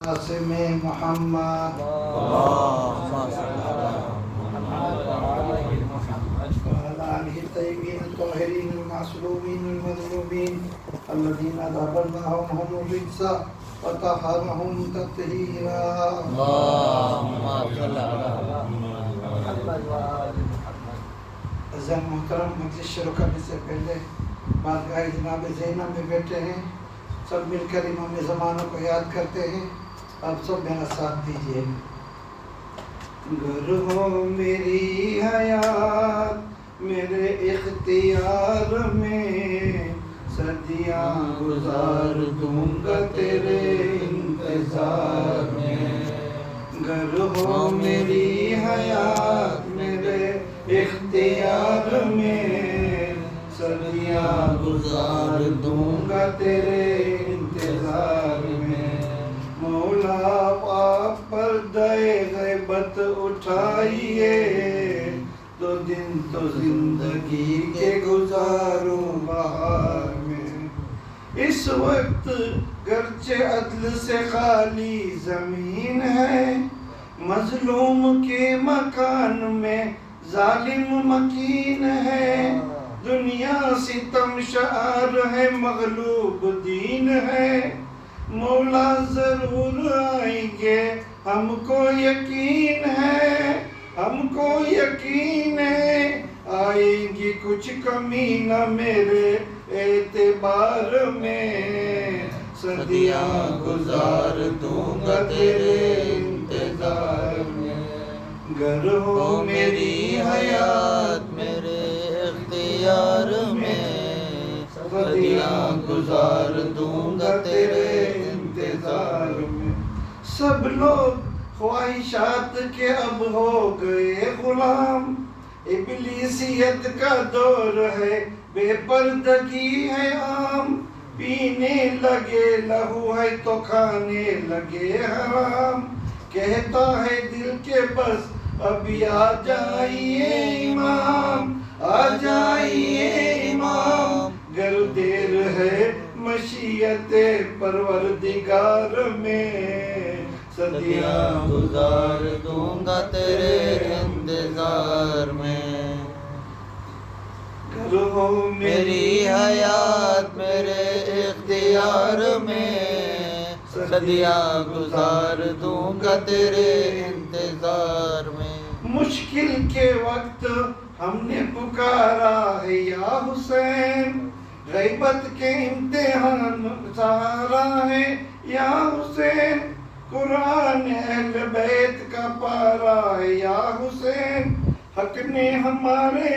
قاسم محمد وعلى آله الطيبين الطاهرين المعصومين المظلومين الذين ذهبناهم هم الرجس وطهرهم تطهيرا. اللهم صل على محمد. عزیز محترم، مجلس شروع کرنے سے پہلے بارگاہ جناب زینب میں بیٹھے ہیں، سب مل کر امام زمانوں کو یاد کرتے ہیں. آپ سب میرا ساتھ دیجیے. گر ہو میری حیات میرے اختیار میں، صدیاں گزار دوں گا تیرے انتظار میں. گر ہو میری حیات میرے اختیار میں، صدیاں گزار دوں گا تیرے انتظار میں. مولا آپ پردہ غیبت اٹھائیے، دو دن تو زندگی کے گزاروں بہار میں. اس وقت گرچہ عدل سے خالی زمین ہے، مظلوم کے مکان میں ظالم مکین ہے. دنیا ستم شعار ہے، مغلوب دین ہے. مولا ضرور آئیں گے، ہم کو یقین ہے، ہم کو یقین ہے. آئیں گی کچھ کمی نہ میرے اعتبار میں، صدیاں گزار دوں گا تیرے انتظار میں. گر ہو میری حیات میرے اختیار میں، صدیاں گزار دوں گا تیرے انتظار میں. سب لوگ خواہشات کے اب ہو گئے غلام، ابلیسیت کا دور ہے، بے پردگی ہے عام. پینے لگے لہو ہے تو کھانے لگے حرام. کہتا ہے دل کے بس ابھی آ جائیے امام، آ جائیے امام. گر دیر ہے مشیت پروردگار میں، صدیاں گزار دوں گا تیرے انتظار میں. گر ہو میری حیات میرے اختیار میں، صدیاں گزار دوں گا تیرے انتظار میں. مشکل کے وقت ہم نے پکارا ہے یا حسین، غیبت کے امتحان سہارا ہے یا حسین. قرآن اہل بیت کا پارا ہے یا حسین، حق نے ہمارے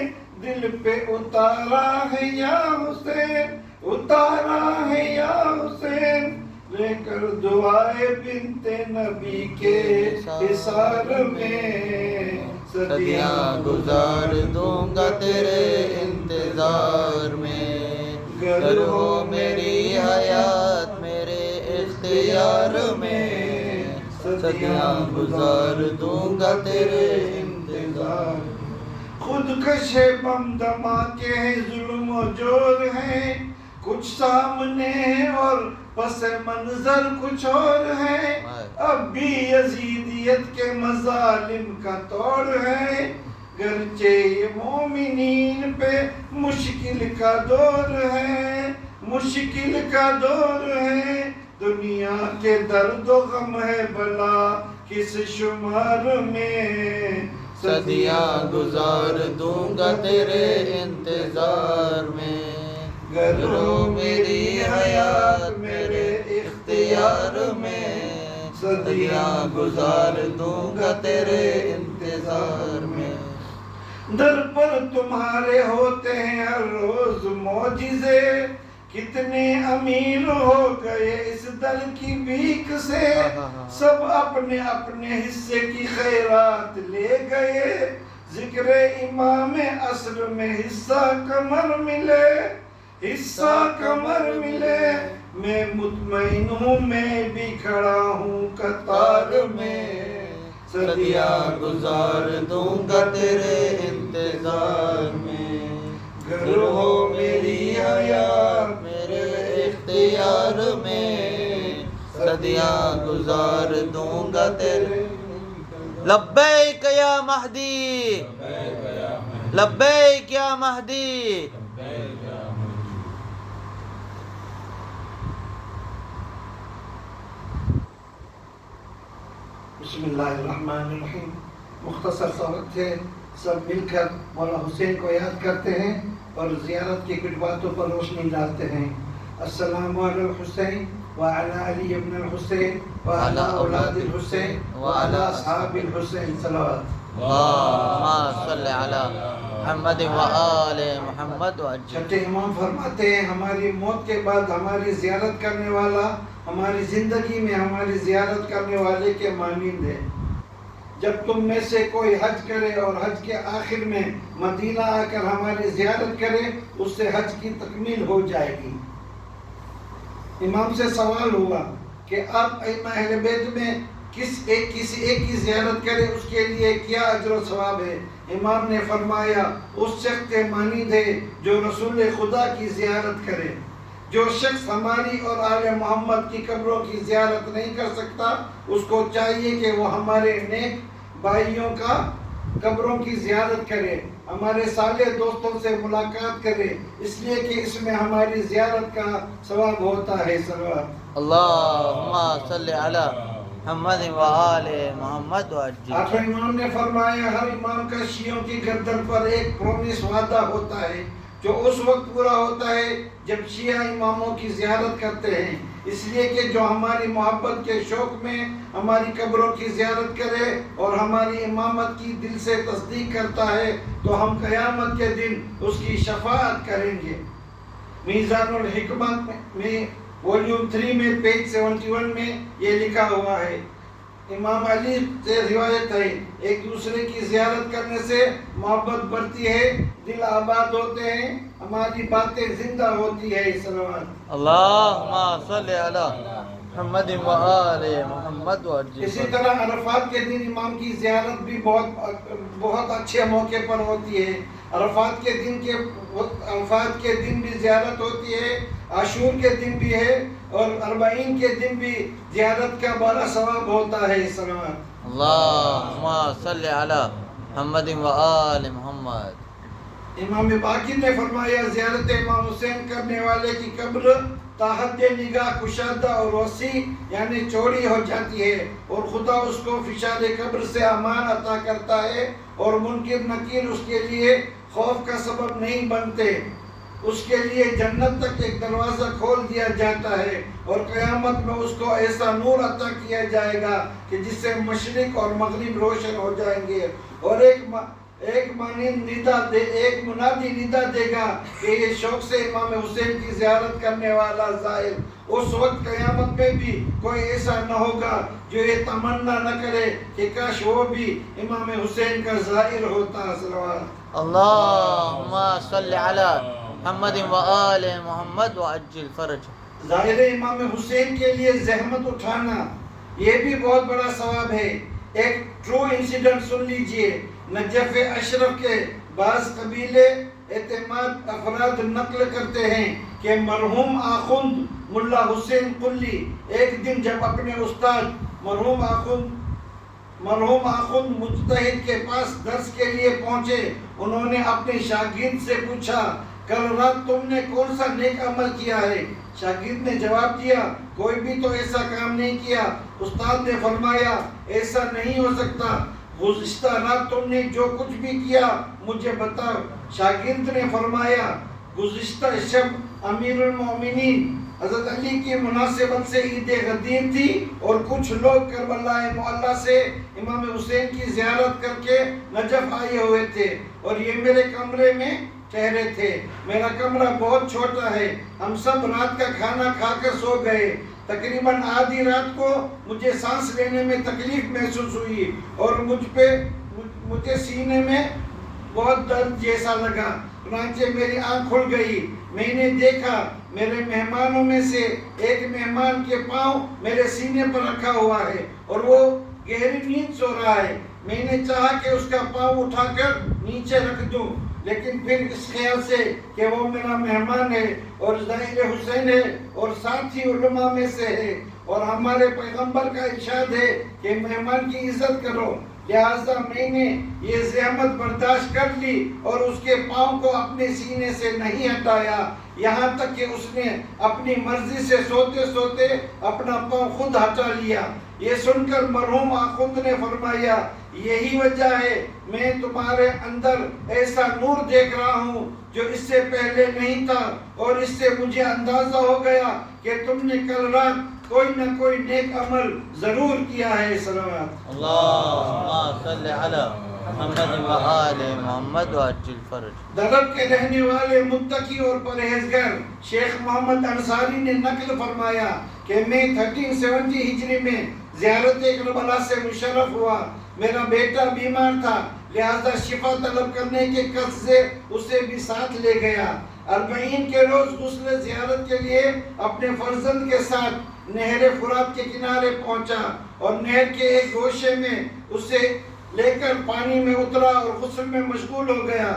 دل پہ اتارا ہے یا حسین، اتارا ہے یا حسین. لے کر دعائے بنت نبی کے حصار میں، صدیاں گزار دوں گا تیرے انتظار میں. گر ہو میری حیات میرے اختیار میں، صدیاں گزار دوں گا تیرے انتظار. خود کشے بم دھماکے ہیں، ظلم و جور ہیں، کچھ سامنے ہے اور پس منظر کچھ اور ہے. اب بھی یزیدیت کے مظالم کا توڑ ہے، گرچہ یہ مومنین پہ مشکل کا دور ہے، مشکل کا دور ہے. دنیا کے درد و غم ہے بلا کس شمار میں، صدیاں گزار دوں گا تیرے انتظار میں. گر ہو میری حیات میرے اختیار میں، صدیاں گزار دوں گا تیرے انتظار میں. در پر تمہارے ہوتے ہیں ہر روز معجزے، کتنے امیر ہو گئے اس در کی بھیک سے. سب اپنے اپنے حصے کی خیرات لے گئے، ذکر امام عصر میں حصہ کمر ملے، حصہ کمر ملے. میں مطمئن ہوں میں بھی کھڑا ہوں قطار میں، صدیاں گزار دوں گا تیرے انتظار میں. گر ہو میری حیات میرے اختیار میں، صدیاں گزار دوں گا تیرے لبیک یا مہدی لبیک یا مہدی بسم اللہ الرحمن الرحیم. مختصر سا وقت ہے، سب مل کر مولا حسین کو یاد کرتے ہیں اور زیارت کی کچھ باتوں پر روشنی ڈالتے ہیں. السلام علی الحسین وعلی علی ابن الحسین وعلی اولاد الحسین وعلی اصحاب الحسین. صلوات. اللہم صلی علی محمد وآل محمد وعجل. چھٹے امام فرماتے ہیں ہماری موت کے بعد ہماری زیارت کرنے والا ہماری زندگی میں ہماری زیارت کرنے والے کے مانند ہے. جب تم میں سے کوئی حج کرے اور حج کے آخر میں مدینہ آ کر ہماری زیارت کرے اس سے حج کی تکمیل ہو جائے گی. امام سے سوال ہوا کہ آپ ائمہ اہل بیت میں کسی ایک کی زیارت کرے اس کے لیے کیا اجر و ثواب ہے؟ امام نے فرمایا اس شخص کے مانند ہے جو رسول خدا کی زیارت کرے. جو شخص ہماری اور آل محمد کی قبروں کی زیارت نہیں کر سکتا اس کو چاہیے کہ وہ ہمارے نیک بھائیوں کا قبروں کی زیارت کرے، ہمارے صالح دوستوں سے ملاقات کرے، اس لیے کہ اس میں ہماری زیارت کا ثواب ہوتا ہے. صلوات. اللہم صلی علی محمد وآل محمد وعجل. آخر امام نے فرمایا ہر امام کا شیعوں کی گردن پر ایک پرومس وعدہ ہوتا ہے جو اس وقت پورا ہوتا ہے جب شیعہ اماموں کی زیارت کرتے ہیں. اس لیے کہ جو ہماری محبت کے شوق میں ہماری قبروں کی زیارت کرے اور ہماری امامت کی دل سے تصدیق کرتا ہے تو ہم قیامت کے دن اس کی شفاعت کریں گے. میزان الحکمت میں والیوم 3 میں پیج 71 میں یہ لکھا ہوا ہے. امام علی سے روایت ہے ایک دوسرے کی زیارت کرنے سے محبت بڑھتی ہے، دل آباد ہوتے ہیں، ہماری باتیں زندہ ہوتی ہے. صلوات. اللہم صلی علی محمد وآل محمد وعجل. اسی طرح عرفات کے دن امام کی زیارت بھی بہت اچھے موقع پر ہوتی ہے. عرفات کے دن بھی زیارت ہوتی ہے، عاشور کے دن بھی ہے اور اربعین کے دن بھی زیارت کا بڑا ثواب ہوتا ہے. صلوات. اللہم صلی علی محمد وآل محمد. امام باقر نے فرمایا زیارت امام حسین کرنے والے کی قبر تاحد نگاہ کشادہ اور وسیع یعنی چوڑی ہو جاتی ہے اور خدا اس کو فشار قبر سے امان عطا کرتا ہے اور منکر نکیر اس کے لیے خوف کا سبب نہیں بنتے. اس کے لیے جنت تک ایک دروازہ کھول دیا جاتا ہے اور قیامت میں اس کو ایسا نور عطا کیا جائے گا کہ جس سے مشرق اور مغرب روشن ہو جائیں گے. اور ایک منادی ندا دے گا کہ یہ شوق سے امام حسین کی زیارت کرنے والا زائر. اس وقت قیامت میں بھی کوئی ایسا نہ ہوگا جو یہ تمنا نہ کرے کہ کاش وہ بھی امام حسین کا زائر ہوتا. صلوات. اللہم صلی علی محمد وآل محمد وعجل فرج. ظاہر امام حسین کے لیے زحمت اٹھانا یہ بھی بہت بڑا ثواب ہے. ایک ٹرو انسیڈنٹ سن لیجئے. نجف اشرف کے بعض قبیلے اعتماد افراد نقل کرتے ہیں کہ مرحوم آخوند ملا حسین قلی ایک دن جب اپنے استاد مرحوم آخوند مجتہد کے پاس درس کے لیے پہنچے، انہوں نے اپنے شاگرد سے پوچھا کل رات تم نے کون سا نیک عمل کیا ہے؟ شاگرد نے جواب دیا کوئی بھی تو ایسا کام نہیں کیا. استاد نے فرمایا ایسا نہیں ہو سکتا، گزشتہ رات تم نے جو کچھ بھی کیا مجھے بتاؤ. شاگرد نے فرمایا گزشتہ شب امیر المومنین حضرت علی کی مناسبت سے عید غدیر تھی اور کچھ لوگ کربلا معلیٰ سے امام حسین کی زیارت کر کے نجف آئے ہوئے تھے اور یہ میرے کمرے میں ٹھہرے تھے. میرا کمرہ بہت چھوٹا ہے، ہم سب رات کا کھانا کھا کر سو گئے. تقریباً آدھی رات کو مجھے سانس لینے میں تکلیف محسوس ہوئی اور مجھے سینے میں بہت درد جیسا لگا. چنانچہ میری آنکھ کھل گئی. میں نے دیکھا میرے مہمانوں میں سے ایک مہمان کے پاؤں میرے سینے پر رکھا ہوا ہے اور وہ گہری نیند سو رہا ہے. میں نے چاہا کہ اس کا پاؤں اٹھا کر نیچے رکھ دوں، لیکن پھر اس خیال سے کہ وہ میرا مہمان ہے اور ظاہر حسین ہے اور ساتھ ہی علماء میں سے ہے اور ہمارے پیغمبر کا ارشاد ہے کہ مہمان کی عزت کرو، لہذا میں نے یہ زحمت برداشت کر لی اور اس کے پاؤں کو اپنے سینے سے نہیں ہٹایا، یہاں تک کہ اس نے اپنی مرضی سے سوتے سوتے اپنا پاؤں خود ہٹا لیا۔ یہ سن کر مرحوم آخوند نے فرمایا، یہی وجہ ہے میں تمہارے اندر ایسا نور دیکھ رہا ہوں جو اس سے پہلے نہیں تھا، اور اس سے مجھے اندازہ ہو گیا کہ تم نے کل رات کوئی نہ کوئی نیک عمل ضرور کیا ہے۔ صلوات اللہم صلی علی محمد و آل محمد وعجل فرج۔ درب کے رہنے والے متقی اور پرہیزگار شیخ محمد انصاری نے نقل فرمایا کہ میں 1370 ہجری میں زیارت کربلا سے مشرف ہوا۔ میرا بیٹا بیمار تھا، لہذا شفا طلب کرنے کے قصد سے اسے بھی ساتھ لے گیا۔ 40 کے روز غسل زیارت کے لیے اپنے فرزند کے ساتھ نہر فرات کے کنارے پہنچا اور نہر کے ایک گوشے میں اسے لے کر پانی میں اترا اور غسل میں مشغول ہو گیا۔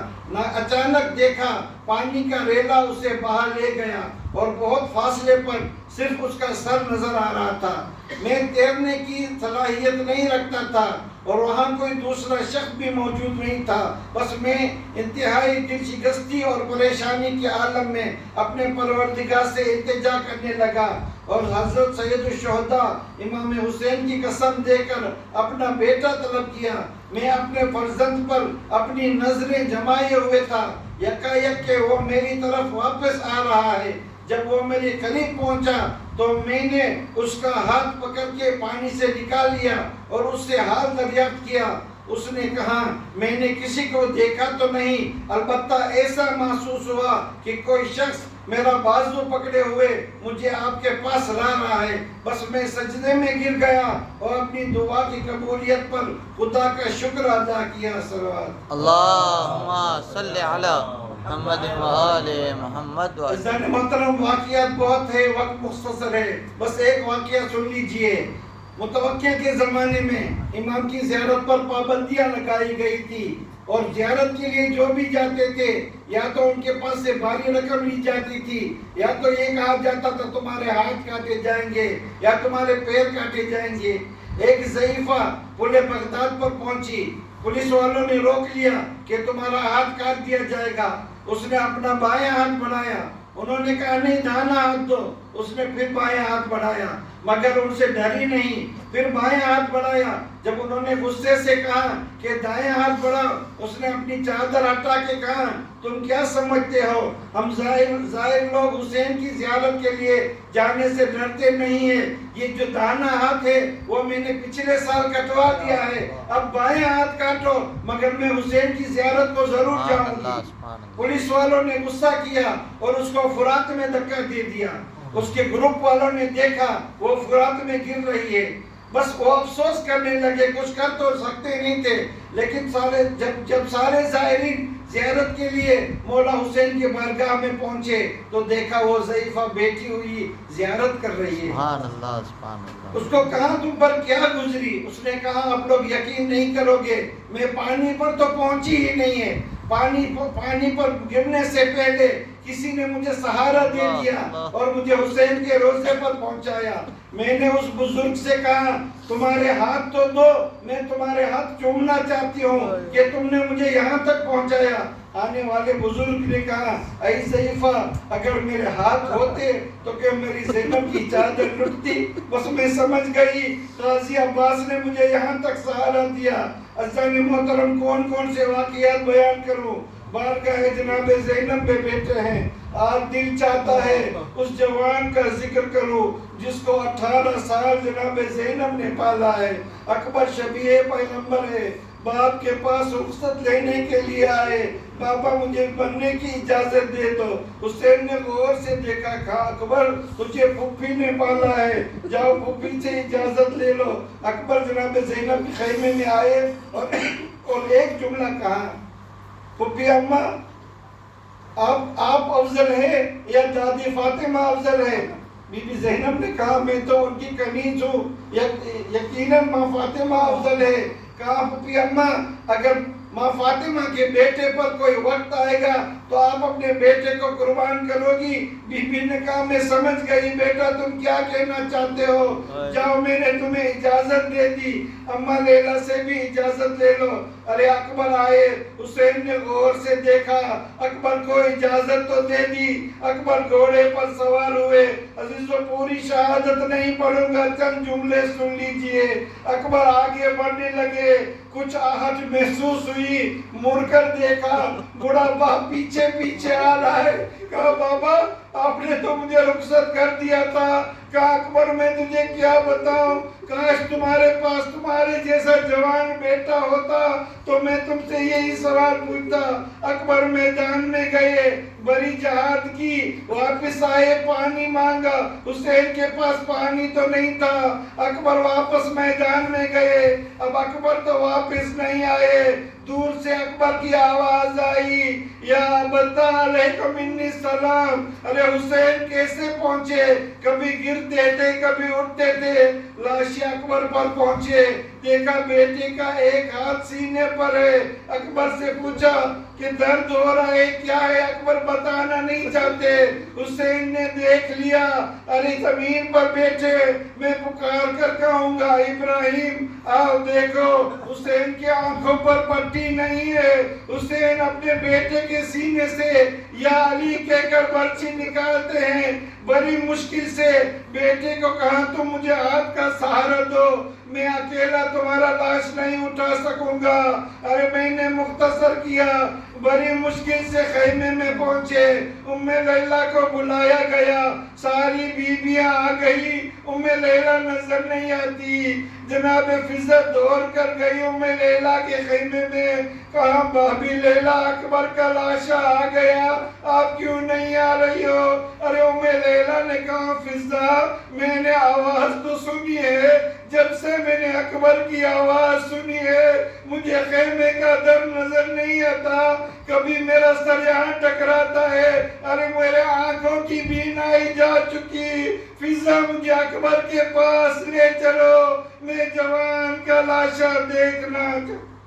اچانک دیکھا پانی کا ریلا اسے بہا لے گیا اور بہت فاصلے پر صرف اس کا سر نظر آ رہا تھا۔ میں تیرنے کی صلاحیت نہیں رکھتا تھا اور وہاں کوئی دوسرا شخص بھی موجود نہیں تھا، بس میں انتہائی دل شکستی اور پریشانی کے عالم میں اپنے پروردگار سے التجا کرنے لگا اور حضرت سید الشہداء امام حسین کی قسم دے کر اپنا بیٹا طلب کیا۔ میں اپنے فرزند پر اپنی نظریں جمائے ہوئے تھا، یکایک کہ وہ میری طرف واپس آ رہا ہے۔ جب وہ میرے قریب پہنچا تو میں نے اس کا ہاتھ پکڑ کے پانی سے نکال لیا اور اس سے حال دریافت کیا۔ اس نے کہا، میں نے کسی کو دیکھا تو نہیں، البتہ ایسا محسوس ہوا کہ کوئی شخص میرا بازو پکڑے ہوئے مجھے آپ کے پاس لا رہا ہے۔ بس میں سجدے میں گر گیا اور اپنی دعا کی قبولیت پر خدا کا شکر ادا کیا۔ صلوات اللہم صلی علی محمد و آل محمد و عزیزان محترم، واقعات بہت ہے، وقت مختصر ہے، بس ایک واقعہ سن لیجئے۔ متوکل کے زمانے میں امام کی زیارت پر پابندیاں لگائی گئی تھی اور زیارت کے لیے جو بھی جاتے تھے یا تو ان کے پاس سے بھاری رقم لی جاتی تھی یا تو یہ کہا جاتا تھا تمہارے ہاتھ کاٹے جائیں گے یا تمہارے پیر کاٹے جائیں گے۔ ایک ضعیفہ پل بغداد پر پہنچی، پولیس والوں نے روک لیا کہ تمہارا ہاتھ کاٹ دیا جائے گا۔ اس نے اپنا بائیں ہاتھ بڑھایا، انہوں نے کہا نہیں داہنا ہاتھ دو، اس نے پھر بائیں ہاتھ بڑھایا مگر ان سے ڈری نہیں، پھر بائیں ہاتھ بڑھایا۔ جب انہوں نے غصے سے کہا کہ دائیں ہاتھ بڑھاؤ، اس نے اپنی چادر ہٹا کے کہا تم کیا سمجھتے ہو، ہم ظاہر لوگ حسین کی زیارت کے لیے جانے سے ڈرتے نہیں ہیں، یہ جو داہنا ہاتھ ہے وہ میں نے پچھلے سال کٹوا دیا ہے، اب بائیں ہاتھ کاٹو مگر میں حسین کی زیارت کو ضرور جاؤں گی۔ پولیس والوں نے غصہ کیا اور اس کو فرات میں دھکا دے دیا۔ اس کے گروپ والوں نے دیکھا وہ فرات میں گر رہی ہے، بس وہ افسوس کرنے لگے، کچھ کر تو سکتے نہیں تھے، لیکن جب سارے زائرین زیارت کے لیے مولا حسین کے بارگاہ میں پہنچے تو دیکھا وہ ضعیفہ بیٹھی ہوئی زیارت کر رہی ہے۔ سبحان اللہ، سبحان اللہ۔ اس کو کہا تم پر کیا گزری؟ اس نے کہا آپ لوگ یقین نہیں کرو گے، میں پانی پر تو پہنچی ہی نہیں ہے، پانی پر گرنے سے پہلے کسی نے مجھے سہارا دے دیا اور مجھے حسین کے روضے پر پہنچایا۔ میں نے اس بزرگ سے کہا تمہارے ہاتھ تو دو، میں تمہارے ہاتھ چومنا چاہتی ہوں کہ تم نے مجھے یہاں تک پہنچایا۔ آنے والے بزرگ نے کہا اے ضعیفہ اگر میرے ہاتھ ہوتے تو کہ میری زینب کی چادر لٹتی، بس میں سمجھ گئی قاضی عباس نے مجھے یہاں تک سہارا دیا۔ عزیزان محترم، کون سے واقعات بیان کروں، بارگاہ جناب زینب میں بیٹھے ہیں، آج دل چاہتا ہے اس جوان کا ذکر کروں جس کو 18 سال جناب زینب نے پالا ہے، اکبر شبیہ پیغمبر ہے، باپ کے پاس رخصت لینے کے لیے آئے، بابا مجھے بننے کی اجازت دے دو۔ حسین نے غور سے دیکھا، کہا اکبر تجھے پھوپھی نے پالا ہے، جاؤ پھوپھی سے اجازت لے لو۔ اکبر جناب زینب کے خیمے میں آئے اور ایک جملہ کہا، پھوپھی اماں آپ افضل ہیں یا دادی فاطمہ افضل ہے؟ بی بی زینب نے کہا میں تو ان کی کنیز ہوں، یقیناً ماں فاطمہ افضل ہے۔ کہا پھوپھی اماں اگر ماں فاطمہ کے بیٹے پر کوئی وقت آئے گا تو آپ اپنے بیٹے کو قربان کرو گی؟ بی بی نے کہا میں سمجھ گئی بیٹا تم کیا کہنا چاہتے ہو، جاؤ میں نے تمہیں اجازت دے دی، اماں لیلا سے بھی اجازت لے لو۔ ارے اکبر آئے، حسین نے غور سے دیکھا، اکبر کو اجازت تو دے دی، اکبر گھوڑے پر سوار ہوئے۔ عزیزو پوری شہادت نہیں پڑھوں گا، چند جملے سن لیجئے۔ اکبر آگے بڑھنے لگے، کچھ آہٹ محسوس ہوئی، مڑ کر دیکھا بڑا باپ پیچھے پیچھے آ رہا ہے۔ کہا بابا آپ نے تو مجھے رخصت کر دیا تھا۔ کہا اکبر میں تجھے کیا بتاؤں، کاش تمہارے پاس تمہارے جیسا جوان بیٹا ہوتا تو میں تم سے یہی سوال پوچھتا۔ اکبر میدان میں گئے، بڑی جہاد کی، واپس آئے، پانی مانگا، حسین کے پاس پانی تو نہیں تھا۔ اکبر واپس میدان میں گئے، اب اکبر تو واپس نہیں آئے۔ دور سے اکبر کی آواز آئی، یا ابتا علیکم انی السلام۔ ارے حسین کیسے پہنچے؟ کبھی گرتے تھے کبھی اٹھتے تھے، لاش اکبر پر پہنچے، دیکھا بیٹے کا ایک ہاتھ سینے پر ہے۔ اکبر سے پوچھا کہ درد ہو رہا ہے کیا ہے؟ اکبر بتانا نہیں چاہتے۔ حسین نے دیکھ لیا، ارے زمین پر بیٹھے، میں پکار کر کہوں گا ابراہیم آؤ دیکھو، حسین کی آنکھوں پر پٹی نہیں ہے۔ حسین اپنے بیٹے کے سینے سے یا علی کہہ کر برچھی نکالتے ہیں، بڑی مشکل سے بیٹے کو کہا تم مجھے ہاتھ کا سہارا دو، میں اکیلا تمہارا لاش نہیں اٹھا سکوں گا۔ ارے میں نے مختصر کیا، بڑی مشکل سے خیمے میں پہنچے، ام لیلا کو بلایا گیا، ساری بیویاں آ گئی، ام لیلا نظر نہیں آتی۔ جناب فضل دوڑ کر گئی ام لیلا کے خیمے میں، کہا بھابی لیلا اکبر کا لاشا آ گیا، آپ کیوں نہیں آ رہی ہو؟ ارے ام لیلا نے کہا فضل میں نے آواز تو سنی ہے، جب سے میں نے اکبر کی آواز سنی ہے مجھے خیمے کا در نظر نہیں آتا، کبھی میرا سر یہاں ٹکراتا ہے، ارے میرے آنکھوں کی بینائی جا چکی، فضل مجھے اکبر کے پاس لے چلو، میں جوان کا لاشا دیکھنا چاہتا ہوں۔